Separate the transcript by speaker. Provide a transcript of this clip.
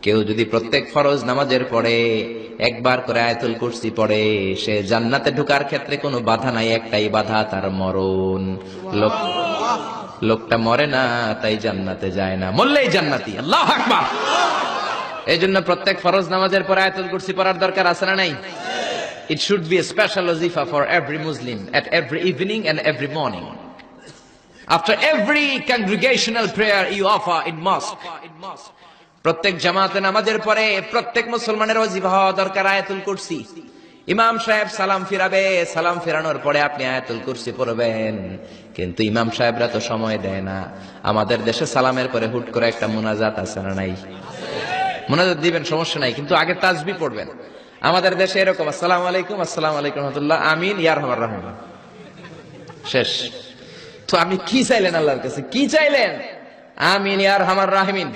Speaker 1: কেউ যদি প্রত্যেক ফরজ নামাজের পরে একবার করে আয়াতুল কুরসি পড়ে, সে জান্নাতে ঢোকার ক্ষেত্রে কোনো বাধা নাই, একটাই বাধা, তার মরণ। লোকটা মরে না, তাই জান্নাতে যায় না, মরলেই জান্নাতি। আল্লাহু আকবার। এই জন্য প্রত্যেক ফরজ নামাজের পরে আয়াতুল কুরসি পড়ার দরকার আছে না নাই? It should be a special wazifa for every Muslim at every evening and every morning. After every congregational prayer you offer in mosque. প্রত্যেক জামাতে নামাজের পরে প্রত্যেক মুসলমানের ওয়াজিফা হওয়া দরকার আয়াতুল কুরসি। ইমাম সাহেব সালাম ফিরাবে, সালাম ফেরানোর পরে আপনি আয়াতুল কুরসি পড়বেন। কিন্তু ইমাম সাহেবরা তো সময় দেয় না। আমাদের দেশে সালামের পরে হুট করে একটা মুনাজাত আছে না নাই? মুনাজাত দিবেন, সমস্যা নাই, কিন্তু আগে তাসবিহ পড়বেন। আমাদের দেশে এরকম আসসালামু আলাইকুম, আসসালামু আলাইকুম রাহমাতুল্লাহ, আমিন, ইয়া আরহামার রাহিমিন, শেষ। তো আপনি কি চাইলেন আল্লাহর কাছে? কি চাইলেন? আমিন ইয়া আরহামার রাহিমিন।